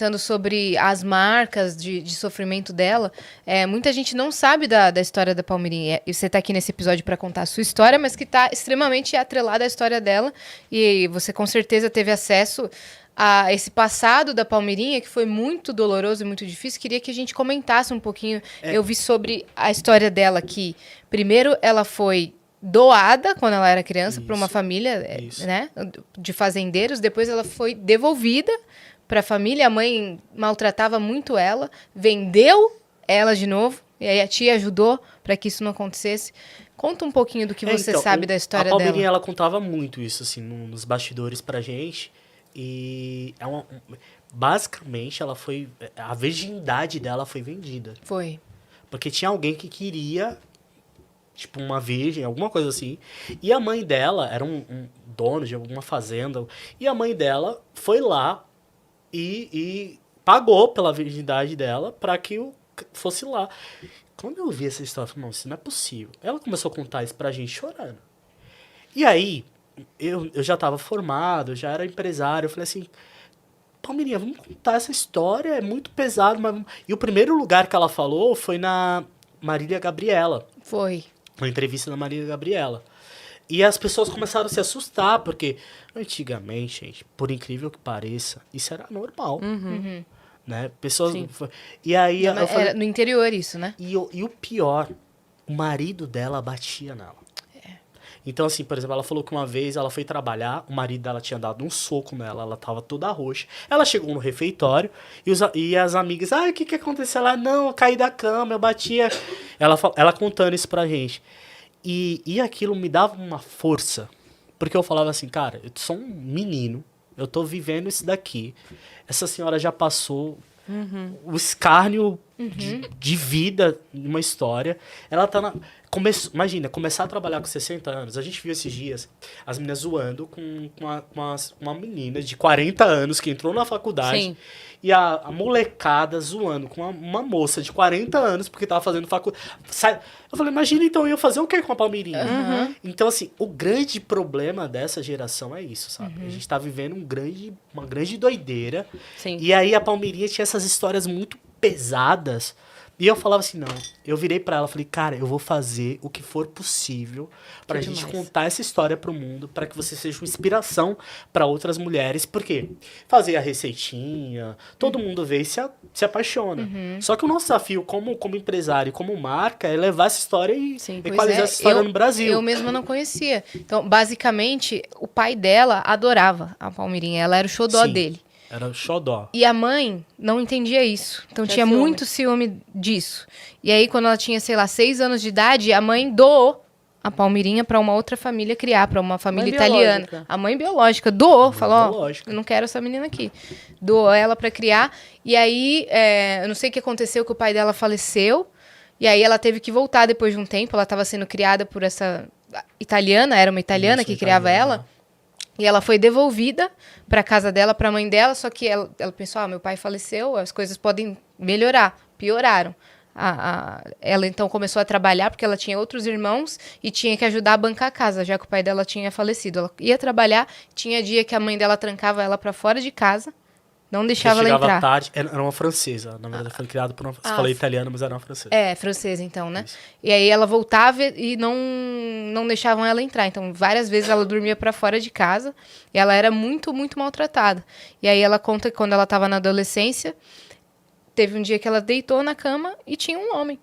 comentando sobre as marcas de sofrimento dela, muita gente não sabe da história da Palmirinha. E você está aqui nesse episódio para contar a sua história, mas que está extremamente atrelada à história dela. E você com certeza teve acesso a esse passado da Palmirinha, que foi muito doloroso e muito difícil. Queria que a gente comentasse um pouquinho. Eu vi sobre a história dela, que primeiro ela foi doada quando ela era criança para uma família, né, de fazendeiros. Depois ela foi devolvida para a família. A mãe maltratava muito ela, vendeu ela de novo, e aí a tia ajudou para que isso não acontecesse. Conta um pouquinho do que você sabe da história dela. A Palmirinha, ela contava muito isso, assim, nos bastidores pra gente. E basicamente, ela foi... A virgindade dela foi vendida. Foi. Porque tinha alguém que queria, tipo, uma virgem, alguma coisa assim. E a mãe dela era um dono de alguma fazenda. E a mãe dela foi lá e pagou pela virgindade dela pra que fosse lá. Quando eu vi essa história, eu falei, não, isso não é possível. Ela começou a contar isso pra gente chorando. E aí, eu já estava formado, já era empresário. Eu falei assim, Palmirinha, vamos contar essa história, é muito pesado. Mas... E o primeiro lugar que ela falou foi na Marília Gabriela. Foi. Uma entrevista na Marília Gabriela. E as pessoas começaram a se assustar, porque antigamente, gente, por incrível que pareça, isso era normal. Uhum. Né? Pessoas... Sim. E aí eu falei... Era no interior isso, né? E o pior, o marido dela batia nela. Então, assim, por exemplo, ela falou que uma vez ela foi trabalhar, o marido dela tinha dado um soco nela, ela tava toda roxa. Ela chegou no refeitório e as amigas, o que aconteceu? Ela, não, eu caí da cama, eu batia. Ela contando isso pra gente. E aquilo me dava uma força, porque eu falava assim, cara, eu sou um menino, eu tô vivendo isso daqui. Essa senhora já passou o escárnio de vida numa história. Ela tá na... Imagina, começar a trabalhar com 60 anos. A gente viu esses dias as meninas zoando com uma menina de 40 anos que entrou na faculdade. Sim. E a molecada zoando com uma moça de 40 anos porque tava fazendo faculdade. Eu falei, imagina então eu fazer o quê com a Palmirinha? Então, assim, o grande problema dessa geração é isso, sabe? A gente tá vivendo uma grande doideira. Sim. E aí a Palmirinha tinha essas histórias muito pesadas. E eu falava assim, não. Eu virei pra ela, falei, cara, eu vou fazer o que for possível pra gente contar essa história pro mundo, pra que você seja uma inspiração pra outras mulheres. Por quê? Fazer a receitinha, todo mundo vê e se apaixona. Só que o nosso desafio como empresário, como marca, é levar essa história e equalizar essa história no Brasil. Eu mesma não conhecia. Então, basicamente, o pai dela adorava a Palmirinha. Ela era o xodó dele. Era o xodó. E a mãe não entendia isso. Então tinha muito ciúme disso. E aí, quando ela tinha, sei lá, 6 anos de idade, a mãe doou a Palmirinha para uma outra família criar, para uma família italiana. Biológica. A mãe biológica doou, falou, eu não quero essa menina aqui. Doou ela para criar. E aí, eu não sei o que aconteceu, que o pai dela faleceu. E aí ela teve que voltar depois de um tempo. Ela estava sendo criada por essa italiana, era uma italiana que criava ela. E ela foi devolvida para casa dela, para a mãe dela, só que ela pensou, meu pai faleceu, as coisas podem melhorar. Pioraram. Ela então começou a trabalhar, porque ela tinha outros irmãos e tinha que ajudar a bancar a casa, já que o pai dela tinha falecido. Ela ia trabalhar, tinha dia que a mãe dela trancava ela para fora de casa, não deixava ela entrar. Tarde, era uma francesa, na verdade foi criada por uma... Você falou italiana, mas era uma francesa. É, francesa então, né? Isso. E aí ela voltava e não deixavam ela entrar. Então, várias vezes ela dormia pra fora de casa e ela era muito, muito maltratada. E aí ela conta que quando ela tava na adolescência, teve um dia que ela deitou na cama e tinha um homem.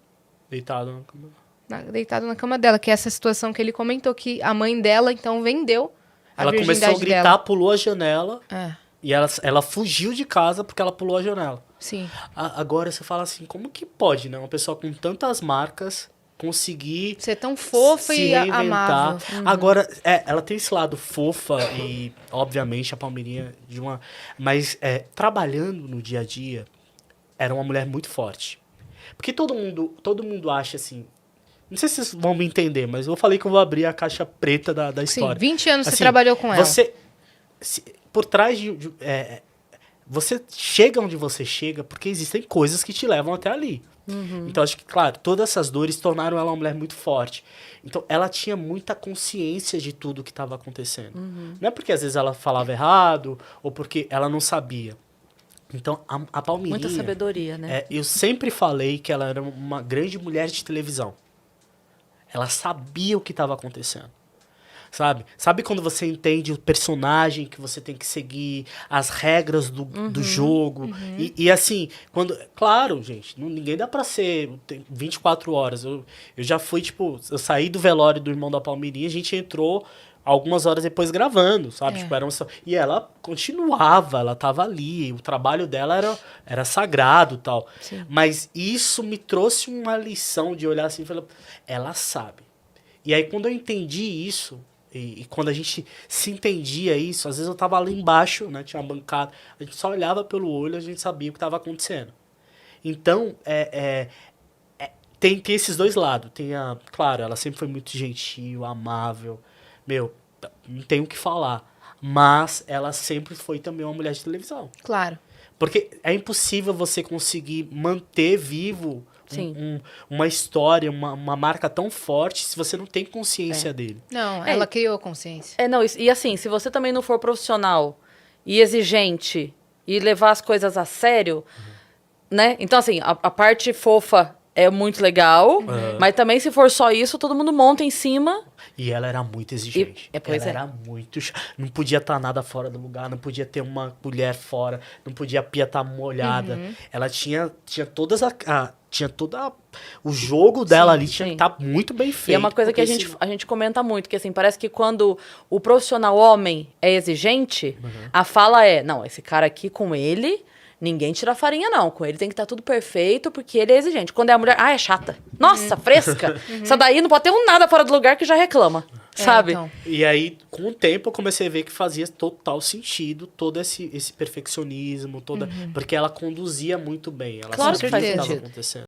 Deitado na cama. Deitado na cama dela, que é essa situação que ele comentou, que a mãe dela, então, vendeu a ela virgindade começou a gritar, dela. Pulou a janela... E ela fugiu de casa porque ela pulou a janela. Sim. Agora você fala assim, como que pode, né? Uma pessoa com tantas marcas conseguir... Ser tão fofa se e reinventar. amável. Agora, ela tem esse lado fofa e, obviamente, a Palmirinha de uma... Mas trabalhando no dia a dia, era uma mulher muito forte. Porque todo mundo acha assim... Não sei se vocês vão me entender, mas eu falei que eu vou abrir a caixa preta da história. Sim, 20 anos assim, você trabalhou com ela. Por trás você chega onde você chega porque existem coisas que te levam até ali. Então, acho que, claro, todas essas dores tornaram ela uma mulher muito forte. Então, ela tinha muita consciência de tudo que estava acontecendo. Não é porque, às vezes, ela falava errado ou porque ela não sabia. Então, a Palmirinha... Muita sabedoria, né? eu sempre falei que ela era uma grande mulher de televisão. Ela sabia o que estava acontecendo. Sabe quando você entende o personagem que você tem que seguir, as regras do jogo? E assim, claro, gente, ninguém dá pra ser 24 horas. Eu já fui, tipo, eu saí do velório do irmão da Palmirinha, a gente entrou algumas horas depois gravando, sabe? Tipo, e ela continuava, ela tava ali, o trabalho dela era sagrado e tal. Sim. Mas isso me trouxe uma lição de olhar assim e falar, ela sabe. E aí, quando eu entendi isso, e quando a gente se entendia isso, às vezes eu tava lá embaixo, né? Tinha uma bancada, a gente só olhava pelo olho e a gente sabia o que estava acontecendo. Então, tem esses dois lados. Claro, ela sempre foi muito gentil, amável. Meu, não tenho o que falar. Mas ela sempre foi também uma mulher de televisão. Claro. Porque é impossível você conseguir manter vivo uma história, uma marca tão forte se você não tem consciência dele. Não, ela criou consciência. Não, e assim, se você também não for profissional e exigente e levar as coisas a sério, né? Então, assim, a parte fofa é muito legal, mas também se for só isso, todo mundo monta em cima. E ela era muito exigente. Era muito... Não podia estar nada fora do lugar, não podia ter uma colher fora, não podia a pia estar molhada. Ela tinha todas tinha todo o jogo dela ali, tinha que estar muito bem feito. E é uma coisa que a gente comenta muito, que assim, parece que quando o profissional homem é exigente, a fala não, esse cara aqui com ele... Ninguém tira farinha, não. Com ele tem que estar tudo perfeito, porque ele é exigente. Quando é a mulher, é chata. Nossa, fresca. Essa daí não pode ter nada fora do lugar que já reclama, sabe? Então. E aí, com o tempo, eu comecei a ver que fazia total sentido todo esse perfeccionismo, porque ela conduzia muito bem. Ela claro que faz sabia o que sentido. estava acontecendo.